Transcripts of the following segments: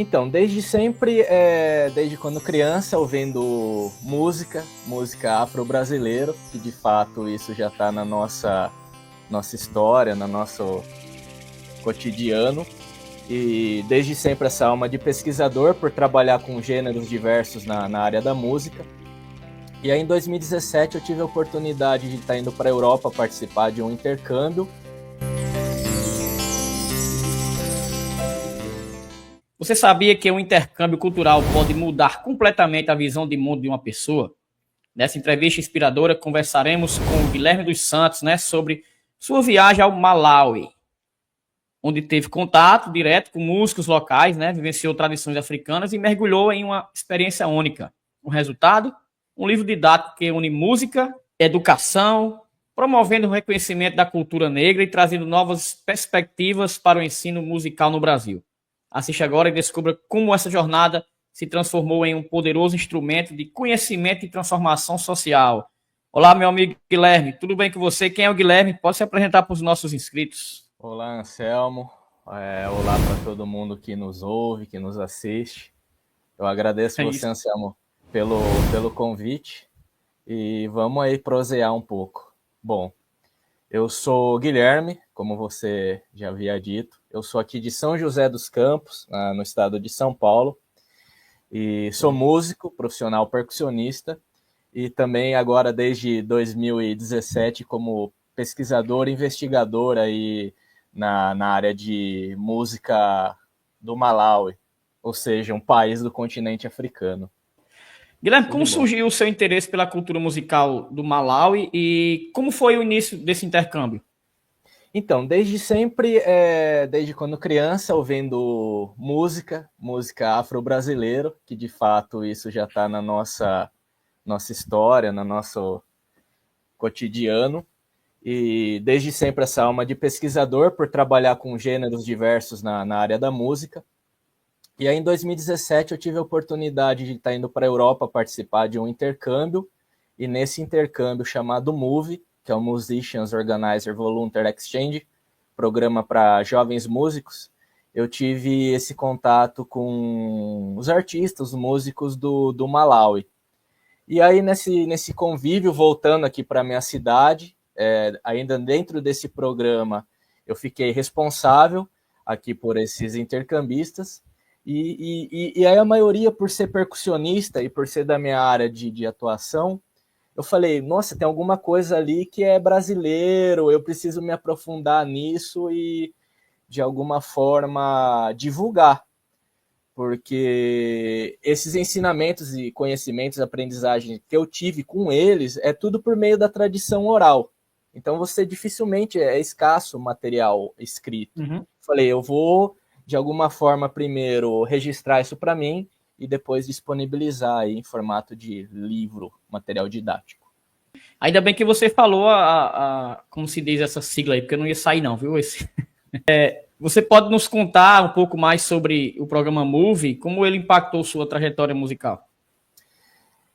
Então, desde sempre, desde quando criança, ouvindo música afro-brasileira, que de fato isso já está na nossa história, no nosso cotidiano. E desde sempre essa alma de pesquisador, por trabalhar com gêneros diversos na área da música. E aí em 2017 eu tive a oportunidade de estar indo para a Europa participar de um intercâmbio. Você sabia que um intercâmbio cultural pode mudar completamente a visão de mundo de uma pessoa? Nessa entrevista inspiradora, conversaremos com o Guilherme dos Santos, sobre sua viagem ao Malawi, onde teve contato direto com músicos locais, vivenciou tradições africanas e mergulhou em uma experiência única. O resultado? Um livro didático que une música, educação, promovendo o reconhecimento da cultura negra e trazendo novas perspectivas para o ensino musical no Brasil. Assista agora e descubra como essa jornada se transformou em um poderoso instrumento de conhecimento e transformação social. Olá, meu amigo Guilherme, tudo bem com você? Quem é o Guilherme? Pode se apresentar para os nossos inscritos. Olá, Anselmo. Olá para todo mundo que nos ouve, que nos assiste. Eu agradeço você, Anselmo, pelo convite e vamos aí prosear um pouco. Bom, eu sou Guilherme, como você já havia dito. Eu sou aqui de São José dos Campos, no estado de São Paulo, e sou músico, profissional percussionista, e também agora desde 2017 como pesquisador e investigador aí na área de música do Malawi, ou seja, um país do continente africano. Guilherme, como surgiu o seu interesse pela cultura musical do Malawi e como foi o início desse intercâmbio? Então, desde sempre, desde quando criança, ouvindo música afro-brasileira, que de fato isso já está na nossa história, no nosso cotidiano. E desde sempre essa alma de pesquisador, por trabalhar com gêneros diversos na área da música. E aí em 2017 eu tive a oportunidade de estar indo para a Europa participar de um intercâmbio, e nesse intercâmbio chamado MOVE, que é o Musicians Organizer Volunteer Exchange, programa para jovens músicos, eu tive esse contato com os artistas, os músicos do Malawi. E aí nesse convívio, voltando aqui para a minha cidade, ainda dentro desse programa, eu fiquei responsável aqui por esses intercambistas, e aí a maioria, por ser percussionista e por ser da minha área de atuação, eu falei, nossa, tem alguma coisa ali que é brasileiro, eu preciso me aprofundar nisso e, de alguma forma, divulgar. Porque esses ensinamentos e conhecimentos, aprendizagem que eu tive com eles, é tudo por meio da tradição oral. Então, você dificilmente é escasso o material escrito. Uhum. Falei, eu vou, de alguma forma, primeiro registrar isso para mim e depois disponibilizar aí em formato de livro, material didático. Ainda bem que você falou como se diz essa sigla aí, porque eu não ia sair não, viu? Você pode nos contar um pouco mais sobre o programa Move, como ele impactou sua trajetória musical?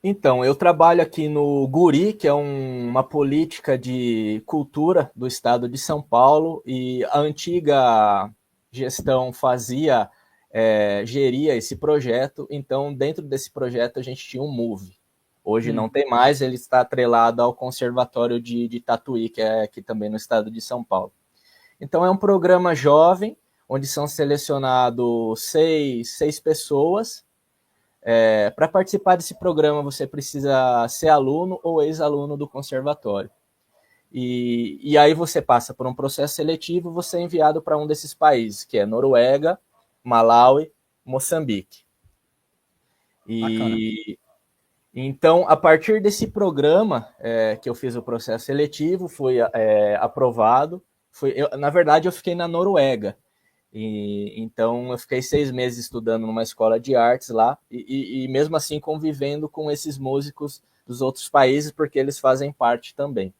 Então, eu trabalho aqui no Guri, que é uma política de cultura do estado de São Paulo, e a antiga gestão geria esse projeto. Então, dentro desse projeto, a gente tinha um MOVE. Hoje não tem mais, ele está atrelado ao Conservatório de Tatuí, que é aqui também no estado de São Paulo. Então, é um programa jovem, onde são selecionados seis pessoas. Para participar desse programa, você precisa ser aluno ou ex-aluno do conservatório. E aí você passa por um processo seletivo, você é enviado para um desses países, que é Noruega, Malawi, Moçambique. E então, a partir desse programa que eu fiz o processo seletivo, fui aprovado. Na verdade, eu fiquei na Noruega. Então, eu fiquei 6 meses estudando numa escola de artes lá, e mesmo assim convivendo com esses músicos dos outros países, porque eles fazem parte também.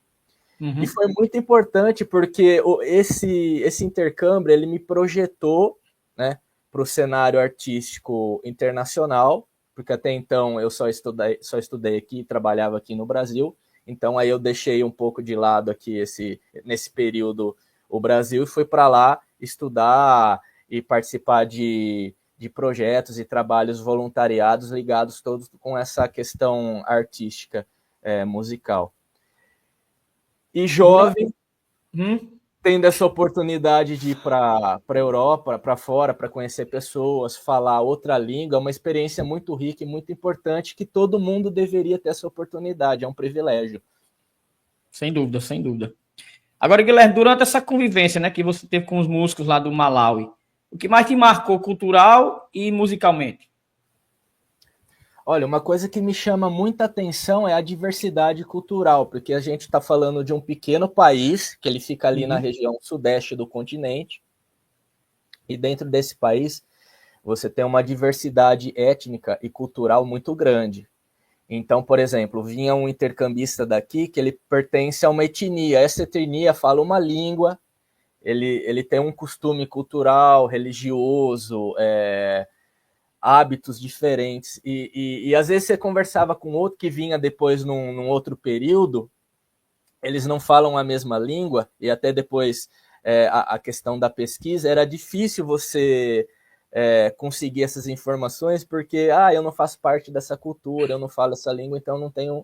Uhum. E foi muito importante, porque esse intercâmbio ele me projetou, né, para o cenário artístico internacional, porque até então eu só estudei aqui e trabalhava aqui no Brasil. Então aí eu deixei um pouco de lado aqui nesse período o Brasil e fui para lá estudar e participar de de projetos e trabalhos voluntariados ligados todos com essa questão artística musical. E jovem, tendo essa oportunidade de ir para a Europa, para fora, para conhecer pessoas, falar outra língua, é uma experiência muito rica e muito importante que todo mundo deveria ter essa oportunidade, é um privilégio. Sem dúvida, sem dúvida. Agora, Guilherme, durante essa convivência, né, que você teve com os músicos lá do Malawi, o que mais te marcou cultural e musicalmente? Olha, uma coisa que me chama muita atenção é a diversidade cultural, porque a gente está falando de um pequeno país, que ele fica ali na região sudeste do continente, e dentro desse país você tem uma diversidade étnica e cultural muito grande. Então, por exemplo, vinha um intercambista daqui que ele pertence a uma etnia, essa etnia fala uma língua, ele tem um costume cultural, religioso, hábitos diferentes, e às vezes você conversava com outro que vinha depois num outro período, eles não falam a mesma língua, e até depois a questão da pesquisa, era difícil você conseguir essas informações, porque eu não faço parte dessa cultura, eu não falo essa língua, então não tenho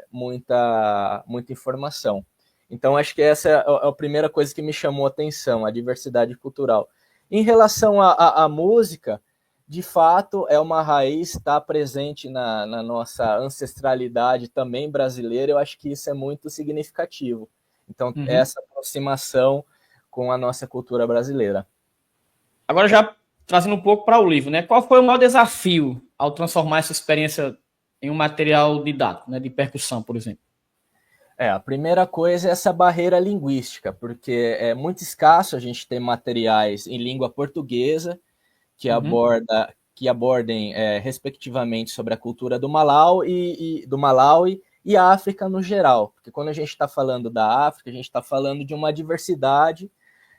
muita informação. Então, acho que essa é a primeira coisa que me chamou a atenção, a diversidade cultural. Em relação à música, de fato, é uma raiz, está presente na nossa ancestralidade também brasileira, eu acho que isso é muito significativo. Então, essa aproximação com a nossa cultura brasileira. Agora, já trazendo um pouco para o livro, né? Qual foi o maior desafio ao transformar essa experiência em um material didático, né, de percussão, por exemplo? A primeira coisa é essa barreira linguística, porque é muito escasso a gente ter materiais em língua portuguesa que abordem respectivamente sobre a cultura do Malawi e a África no geral. Porque quando a gente está falando da África, a gente está falando de uma diversidade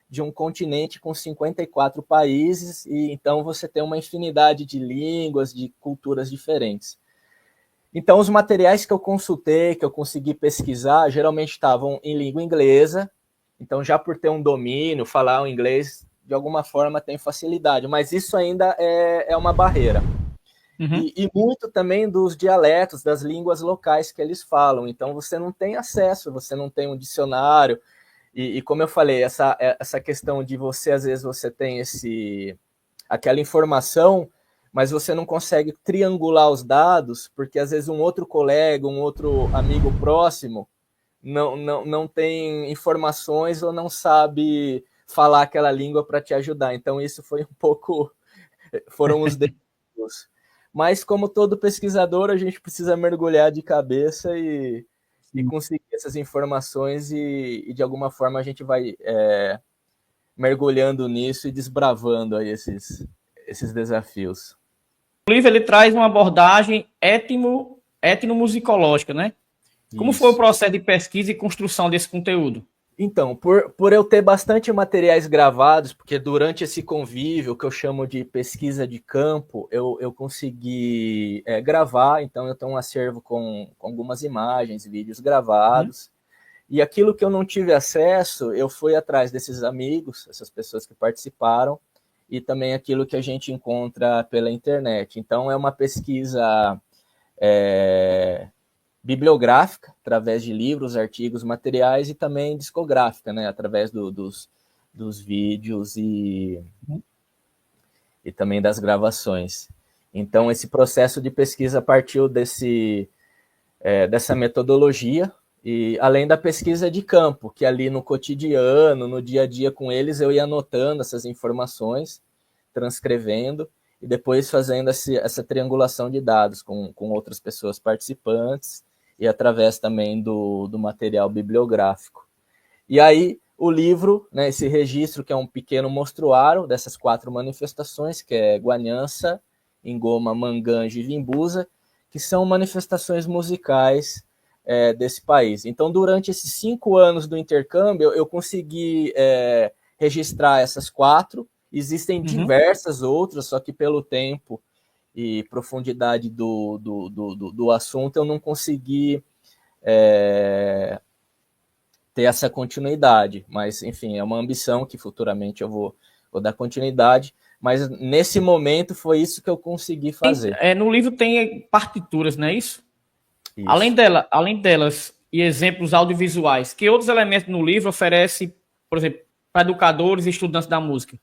de um continente com 54 países, e então você tem uma infinidade de línguas, de culturas diferentes. Então, os materiais que eu consultei, que eu consegui pesquisar, geralmente estavam em língua inglesa, então já por ter um domínio, falar o inglês, de alguma forma tem facilidade, mas isso ainda é uma barreira. E muito também dos dialetos, das línguas locais que eles falam, então você não tem acesso, você não tem um dicionário, e como eu falei, essa questão de você, às vezes você tem aquela informação, mas você não consegue triangular os dados, porque às vezes um outro colega, um outro amigo próximo não tem informações ou não sabe falar aquela língua para te ajudar. Então isso foi um pouco, foram os desafios. Mas como todo pesquisador, a gente precisa mergulhar de cabeça e conseguir essas informações e de alguma forma a gente vai mergulhando nisso e desbravando aí esses desafios. O livro ele traz uma abordagem etnomusicológica, né? Como Isso. foi o processo de pesquisa e construção desse conteúdo? Então, por eu ter bastante materiais gravados, porque durante esse convívio, que eu chamo de pesquisa de campo, eu consegui gravar, então eu tenho um acervo com algumas imagens, vídeos gravados, e aquilo que eu não tive acesso, eu fui atrás desses amigos, essas pessoas que participaram, e também aquilo que a gente encontra pela internet. Então, é uma pesquisa bibliográfica, através de livros, artigos, materiais, e também discográfica, né, através dos vídeos e também das gravações. Então, esse processo de pesquisa partiu dessa metodologia, e além da pesquisa de campo, que ali no cotidiano, no dia a dia com eles, eu ia anotando essas informações, transcrevendo, e depois fazendo essa triangulação de dados com outras pessoas participantes, e através também do material bibliográfico. E aí, o livro, né, esse registro, que é um pequeno mostruário dessas 4 manifestações, que é Guanhança, Ngoma, Manganja e Vimbuza, que são manifestações musicais desse país. Então, durante esses 5 anos do intercâmbio, eu consegui registrar essas 4. Existem diversas outras, só que pelo tempo e profundidade do assunto, eu não consegui ter essa continuidade. Mas, enfim, é uma ambição que futuramente eu vou dar continuidade. mas nesse momento foi isso que eu consegui fazer. No livro tem partituras, não é isso? Isso. Além delas e exemplos audiovisuais, que outros elementos no livro oferece, por exemplo, para educadores e estudantes da música?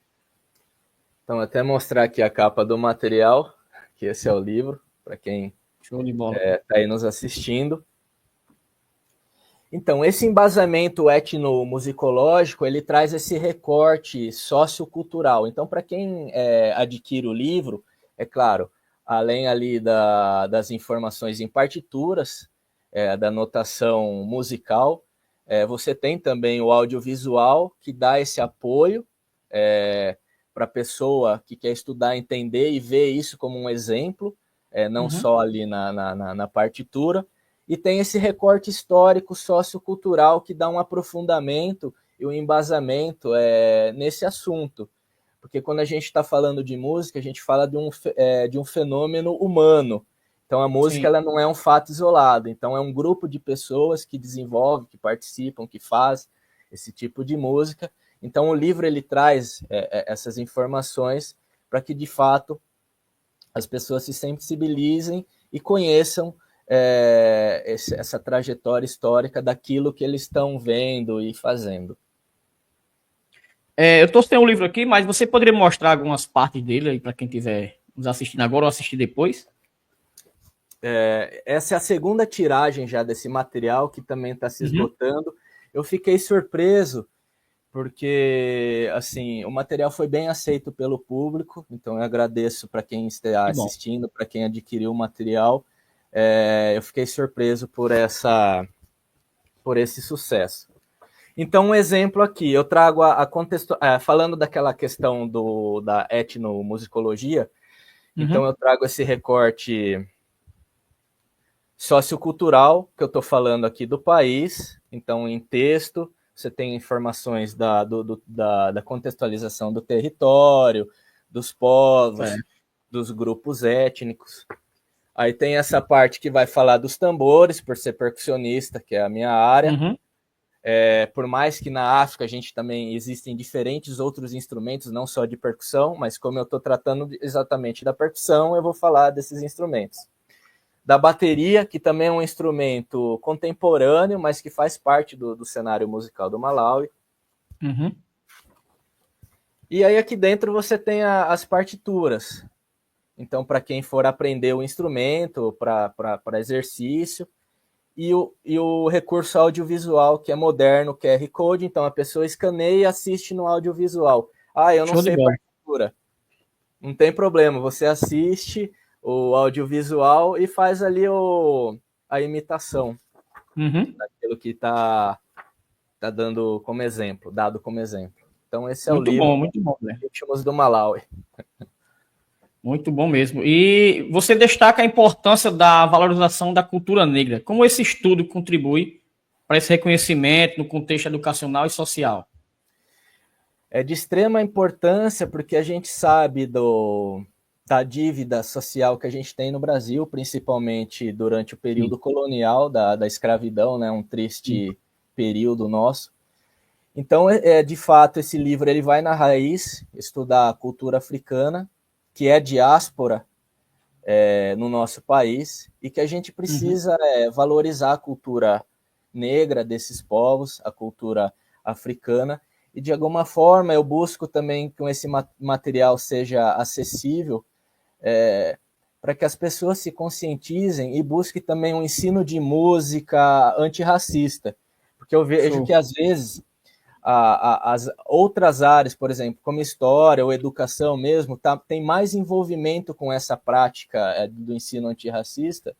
Então, até mostrar aqui a capa do material, que esse é o livro, para quem Show de bola. está aí nos assistindo. Então, esse embasamento etnomusicológico, ele traz esse recorte sociocultural. Então, para quem adquire o livro, é claro, além ali das informações em partituras, da notação musical, você tem também o audiovisual, que dá esse apoio para a pessoa que quer estudar, entender e ver isso como um exemplo, não só ali na partitura. E tem esse recorte histórico, sociocultural, que dá um aprofundamento e um embasamento nesse assunto. Porque quando a gente está falando de música, a gente fala de um fenômeno humano. Então, a música ela não é um fato isolado. Então, é um grupo de pessoas que desenvolve, que participam, que faz esse tipo de música. Então, o livro ele traz essas informações para que, de fato, as pessoas se sensibilizem e conheçam essa trajetória histórica daquilo que eles estão vendo e fazendo. Eu estou sem o livro aqui, mas você poderia mostrar algumas partes dele aí para quem estiver nos assistindo agora ou assistir depois? Essa é a segunda tiragem já desse material, que também está se esgotando. Eu fiquei surpreso, porque assim, o material foi bem aceito pelo público, então eu agradeço para quem está assistindo, para quem adquiriu o material. Eu fiquei surpreso por esse sucesso. Então, um exemplo aqui, eu trago falando daquela questão da etnomusicologia, então eu trago esse recorte sociocultural, que eu estou falando aqui do país. Então, em texto, você tem informações da contextualização do território, dos povos, dos grupos étnicos. Aí tem essa parte que vai falar dos tambores, por ser percussionista, que é a minha área. Por mais que na África a gente também existem diferentes outros instrumentos, não só de percussão, mas como eu estou tratando exatamente da percussão, eu vou falar desses instrumentos. Da bateria, que também é um instrumento contemporâneo, mas que faz parte do cenário musical do Malawi. E aí aqui dentro você tem as partituras. Então, para quem for aprender o instrumento, para exercício, e o recurso audiovisual, que é moderno, QR Code. Então, a pessoa escaneia e assiste no audiovisual. Eu não sei partitura. Não tem problema, você assiste o audiovisual e faz ali a imitação daquilo que está dado como exemplo. Então, esse é o livro muito bom, né? Ritmos do Malawi. Muito bom mesmo. E você destaca a importância da valorização da cultura negra. Como esse estudo contribui para esse reconhecimento no contexto educacional e social? É de extrema importância, porque a gente sabe da dívida social que a gente tem no Brasil, principalmente durante o período colonial da escravidão, né? Um triste período nosso. Então, de fato, esse livro ele vai na raiz, estudar a cultura africana, que é diáspora no nosso país, e que a gente precisa valorizar a cultura negra desses povos, a cultura africana, e de alguma forma eu busco também que esse material seja acessível para que as pessoas se conscientizem e busquem também um ensino de música antirracista, porque eu vejo que às vezes as outras áreas, por exemplo, como história ou educação mesmo, tem mais envolvimento com essa prática do ensino antirracista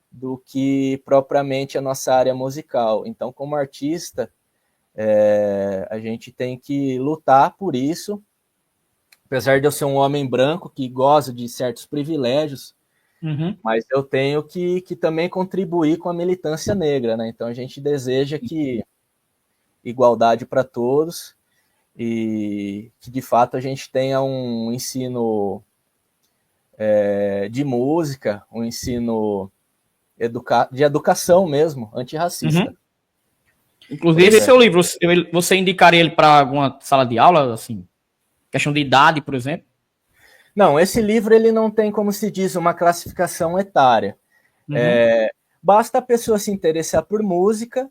do que propriamente a nossa área musical. Então, como artista, a gente tem que lutar por isso, apesar de eu ser um homem branco que goza de certos privilégios, mas eu tenho que também contribuir com a militância negra, né? Então, a gente deseja que igualdade para todos e que, de fato, a gente tenha um ensino de música, um ensino de educação mesmo, antirracista. Inclusive, esse seu livro, você indicaria ele para alguma sala de aula, assim, questão de idade, por exemplo? Não, esse livro ele não tem, como se diz, uma classificação etária. Uhum. Basta a pessoa se interessar por música.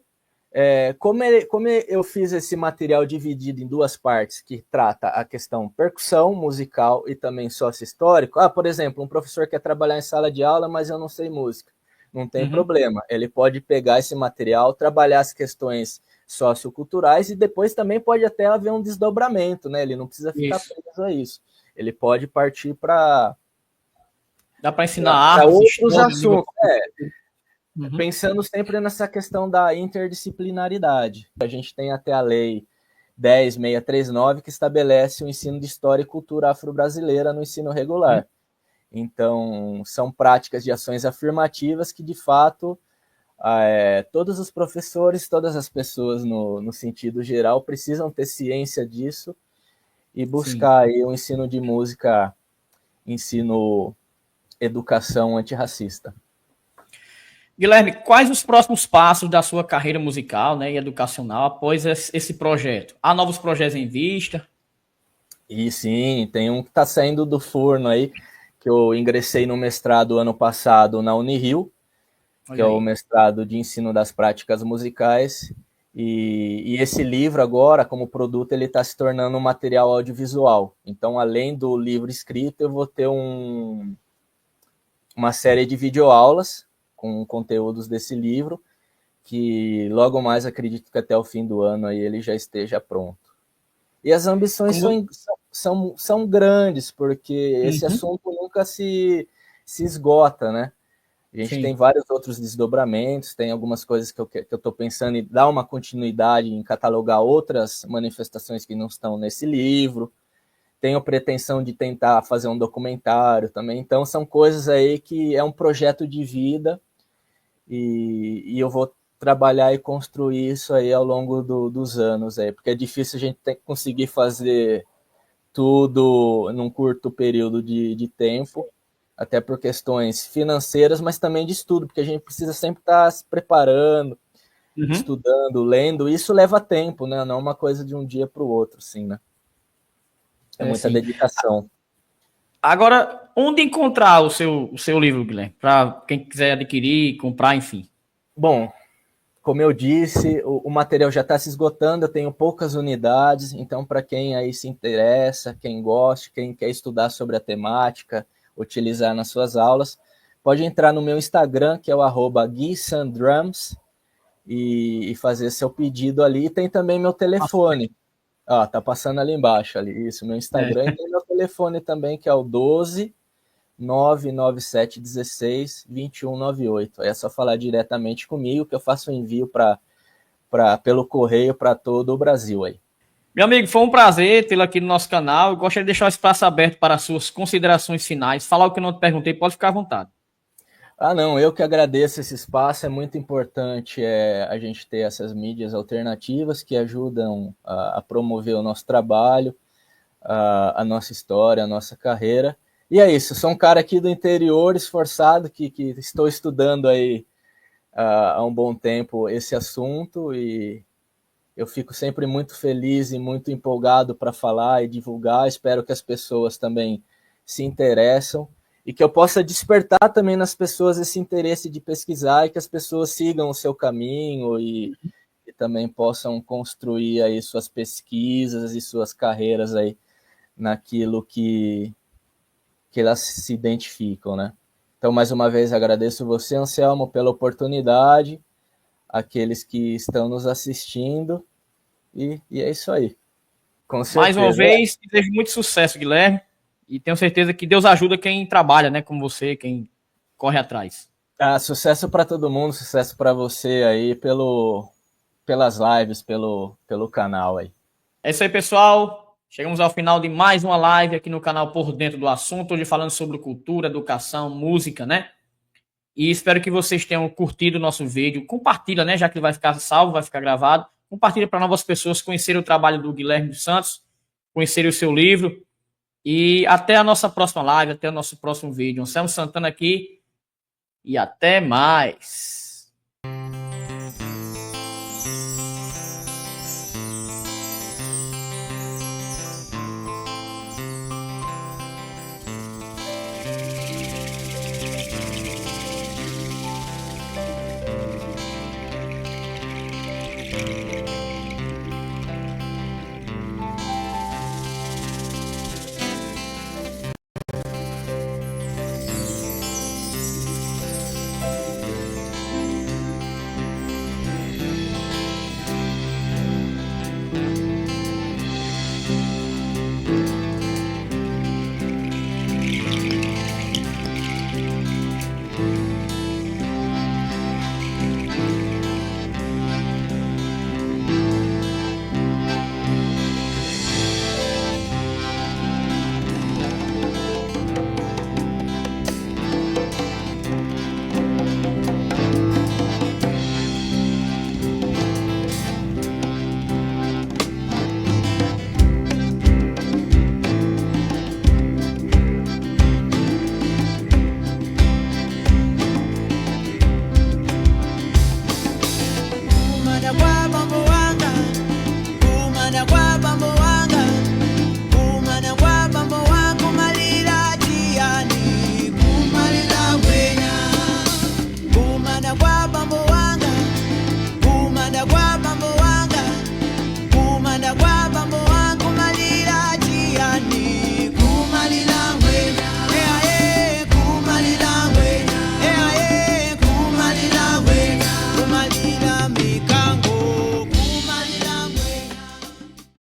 Como eu fiz esse material dividido em duas partes, que trata a questão percussão, musical e também sócio-histórico. Por exemplo, um professor quer trabalhar em sala de aula, mas eu não sei música. Não tem Uhum. problema. Ele pode pegar esse material, trabalhar as questões socioculturais e depois também pode até haver um desdobramento, né? Ele não precisa ficar Isso. preso a isso. Ele pode partir para Dá para ensinar artes, outros história, língua. assuntos. Uhum. Pensando sempre nessa questão da interdisciplinaridade. A gente tem até a lei 10.639 que estabelece o ensino de história e cultura afro-brasileira no ensino regular. Então, são práticas de ações afirmativas que, de fato, todos os professores, todas as pessoas, no sentido geral, precisam ter ciência disso e Sim. buscar aí o ensino de música, ensino, educação antirracista. Guilherme, quais os próximos passos da sua carreira musical, né, e educacional após esse projeto? Há novos projetos em vista? E sim, tem um que está saindo do forno aí, que eu ingressei no mestrado ano passado na Unirio, que é Olha o aí. mestrado de ensino das práticas musicais. E esse livro agora, como produto, ele está se tornando um material audiovisual. Então, além do livro escrito, eu vou ter uma série de videoaulas com conteúdos desse livro, que logo mais acredito que até o fim do ano aí ele já esteja pronto. E as ambições Como... são grandes, porque esse Uhum. assunto nunca se esgota, né? A gente tem Sim. vários outros desdobramentos, tem algumas coisas que eu estou pensando em dar uma continuidade, em catalogar outras manifestações que não estão nesse livro. Tenho pretensão de tentar fazer um documentário também. Então, são coisas aí que é um projeto de vida e eu vou trabalhar e construir isso aí ao longo dos anos aí, porque é difícil a gente conseguir fazer tudo num curto período de tempo, até por questões financeiras, mas também de estudo, porque a gente precisa sempre estar se preparando, Uhum. estudando, lendo, e isso leva tempo, né? Não é uma coisa de um dia para o outro, assim, né? É É muita sim. dedicação. Agora, onde encontrar o seu livro, Guilherme? Para quem quiser adquirir, comprar, enfim. Bom, como eu disse, o material já está se esgotando, eu tenho poucas unidades, então para quem aí se interessa, quem gosta, quem quer estudar sobre a temática, utilizar nas suas aulas, pode entrar no meu Instagram, que é o @guisandrums, e fazer seu pedido ali. E tem também meu telefone. Tá passando ali embaixo, ali, isso, meu Instagram, e É. tem meu telefone também, que é o 12 99716 2198. É só falar diretamente comigo que eu faço o envio pelo correio para todo o Brasil aí. Meu amigo, foi um prazer tê-lo aqui no nosso canal. Eu gostaria de deixar o espaço aberto para as suas considerações finais. Falar o que eu não te perguntei, pode ficar à vontade. Não, eu que agradeço esse espaço. É muito importante a gente ter essas mídias alternativas que ajudam a promover o nosso trabalho, a nossa história, a nossa carreira. E é isso, sou um cara aqui do interior, esforçado, que estou estudando aí há um bom tempo esse assunto e eu fico sempre muito feliz e muito empolgado para falar e divulgar. Espero que as pessoas também se interessam e que eu possa despertar também nas pessoas esse interesse de pesquisar e que as pessoas sigam o seu caminho e também possam construir aí suas pesquisas e suas carreiras aí naquilo que elas se identificam, né? Então, mais uma vez, agradeço você, Anselmo, pela oportunidade, aqueles que estão nos assistindo, e é isso aí. Com Mais uma certeza. vez, desejo muito sucesso, Guilherme. E tenho certeza que Deus ajuda quem trabalha, né, como você, quem corre atrás. Sucesso para todo mundo, sucesso para você aí pelas lives, pelo canal aí. É isso aí, pessoal. Chegamos ao final de mais uma live aqui no canal Por Dentro do Assunto, hoje falando sobre cultura, educação, música, né? E espero que vocês tenham curtido o nosso vídeo. Compartilha, né? Já que ele vai ficar salvo, vai ficar gravado. Compartilha para novas pessoas conhecerem o trabalho do Guilherme dos Santos, conhecerem o seu livro. E até a nossa próxima live, até o nosso próximo vídeo. Anselmo Santana aqui e até mais.